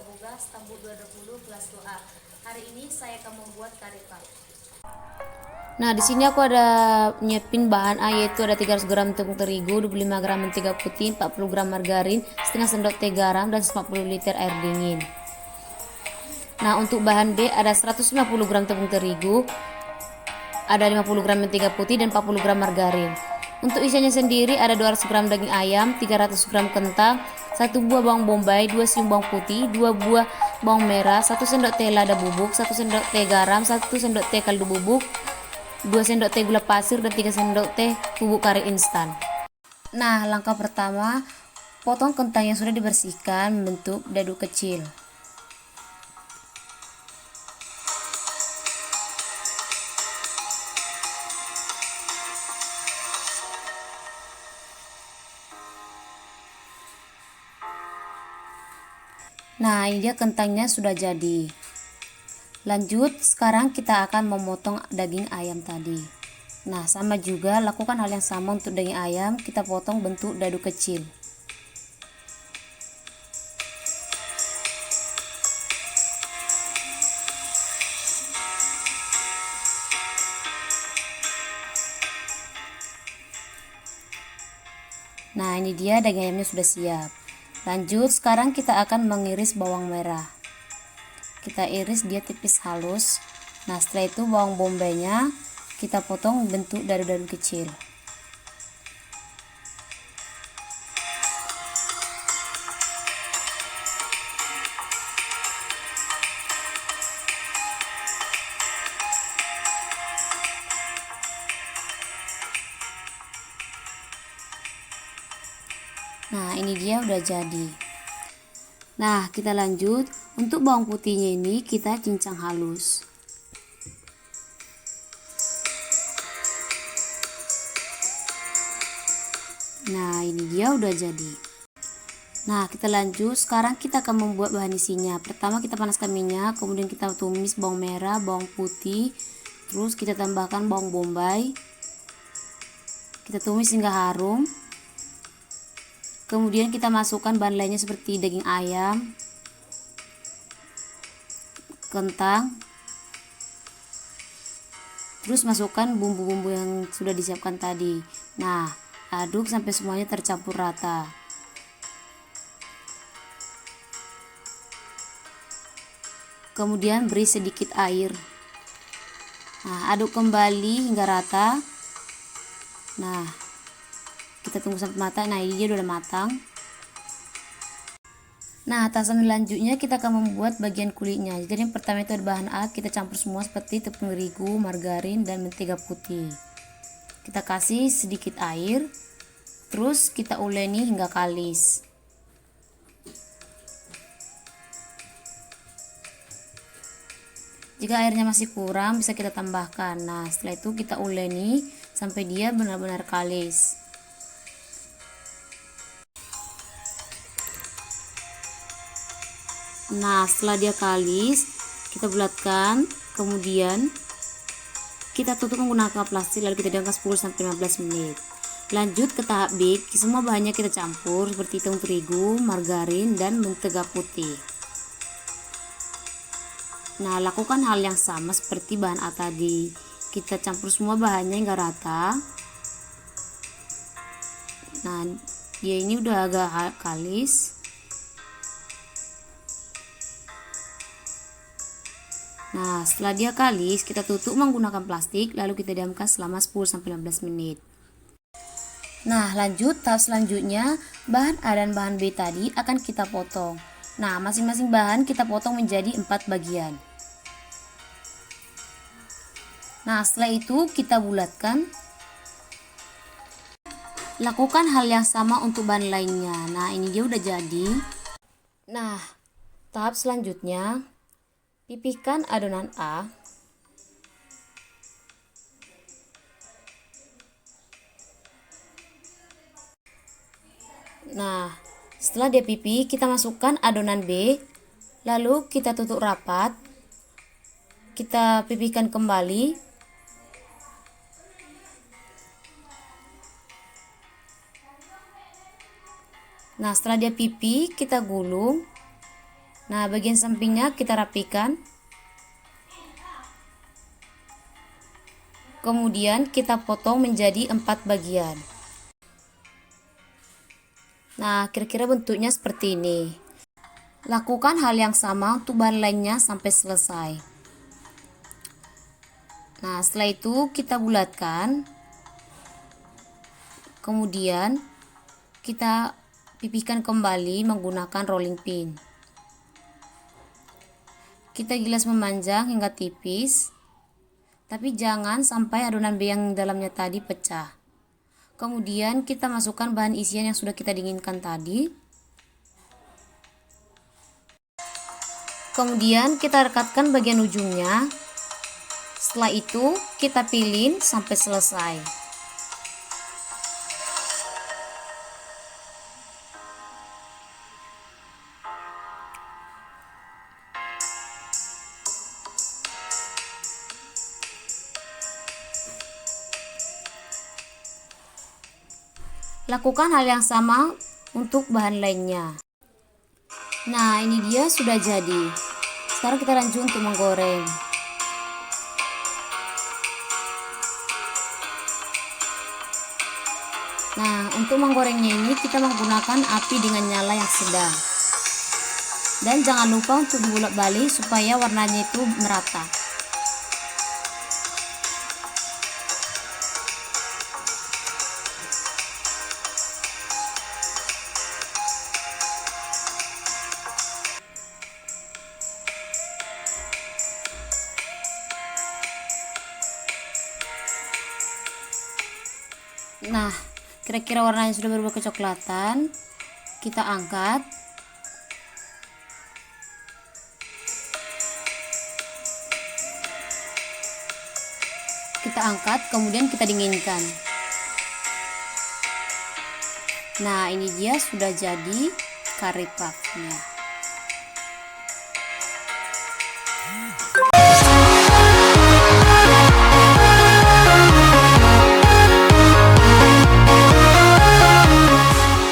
Sabugas, Tambuk 220 kelas 2A. Hari ini saya akan membuat karepa. Nah, di sini aku ada nyiapin bahan A, yaitu ada 300 gram tepung terigu, 25 gram mentega putih, 40 gram margarin, setengah sendok teh garam, dan 50 liter air dingin. Nah, untuk bahan B ada 150 gram tepung terigu, ada 50 gram mentega putih, dan 40 gram margarin. Untuk isiannya sendiri ada 200 gram daging ayam, 300 gram kentang, 1 buah bawang bombay, 2 siung bawang putih, 2 buah bawang merah, 1 sendok teh lada bubuk, 1 sendok teh garam, 1 sendok teh kaldu bubuk, 2 sendok teh gula pasir, dan 3 sendok teh bubuk kari instan. Nah, langkah pertama, potong kentang yang sudah dibersihkan membentuk dadu kecil. Nah, ini dia kentangnya sudah jadi. Lanjut, sekarang kita akan memotong daging ayam tadi. Nah, sama juga lakukan hal yang sama untuk daging ayam, kita potong bentuk dadu kecil. Nah, ini dia daging ayamnya sudah siap. Lanjut, sekarang kita akan mengiris bawang merah. Kita iris dia tipis halus. Nah, setelah itu bawang bombaynya kita potong bentuk dadu-dadu kecil. Nah, ini dia udah jadi. Nah, kita lanjut. Untuk bawang putihnya ini kita cincang halus. Nah, ini dia udah jadi. Nah, kita lanjut. Sekarang kita akan membuat bahan isinya. Pertama kita panaskan minyak, kemudian kita tumis bawang merah, bawang putih, terus kita tambahkan bawang bombay. Kita tumis hingga harum. Kemudian kita masukkan bahan lainnya seperti daging ayam, kentang. Terus masukkan bumbu-bumbu yang sudah disiapkan tadi. Nah, aduk sampai semuanya tercampur rata. Kemudian beri sedikit air. Nah, aduk kembali hingga rata. Nah, kita tunggu sampai matang. Nah, ini dia udah matang. Nah, tahapan selanjutnya kita akan membuat bagian kulitnya. Jadi yang pertama itu ada bahan A, kita campur semua seperti tepung terigu, margarin, dan mentega putih. Kita kasih sedikit air, terus kita uleni hingga kalis. Jika airnya masih kurang bisa kita tambahkan. Nah, setelah itu kita uleni sampai dia benar-benar kalis. Nah, setelah dia kalis, kita bulatkan, kemudian kita tutup menggunakan plastik, lalu kita diamkan 10-15 menit. Lanjut ke tahap bake. Semua bahannya kita campur seperti tepung terigu, margarin, dan mentega putih. Nah, lakukan hal yang sama seperti bahan A tadi. Kita campur semua bahannya hingga rata. Nah, dia ini udah agak kalis. Nah, setelah dia kalis, kita tutup menggunakan plastik, lalu kita diamkan selama 10-15 menit. Nah, lanjut tahap selanjutnya, bahan A dan bahan B tadi akan kita potong. Nah, masing-masing bahan kita potong menjadi 4 bagian. Nah, setelah itu kita bulatkan. Lakukan hal yang sama untuk bahan lainnya. Nah, ini dia udah jadi. Nah, tahap selanjutnya, pipihkan adonan A. Nah, setelah dia pipih, kita masukkan adonan B. Lalu kita tutup rapat. Kita pipihkan kembali. Nah, setelah dia pipih, kita gulung. Nah, bagian sampingnya kita rapikan. Kemudian kita potong menjadi 4 bagian. Nah, kira-kira bentuknya seperti ini. Lakukan hal yang sama untuk bahan lainnya sampai selesai. Nah, setelah itu kita bulatkan. Kemudian kita pipihkan kembali menggunakan rolling pin. Kita gilas memanjang hingga tipis, tapi jangan sampai adonan yang dalamnya tadi pecah. Kemudian kita masukkan bahan isian yang sudah kita dinginkan tadi. Kemudian kita rekatkan bagian ujungnya. Setelah itu kita pilin sampai selesai. Lakukan hal yang sama untuk bahan lainnya. Nah, ini dia sudah jadi. Sekarang kita lanjut untuk menggoreng. Nah, untuk menggorengnya ini kita menggunakan api dengan nyala yang sedang. Dan jangan lupa untuk dibolak-balik supaya warnanya itu merata. Nah, kira-kira warnanya sudah berubah kecoklatan. Kita angkat. Kita angkat, kemudian kita dinginkan. Nah, ini dia sudah jadi curry puffnya.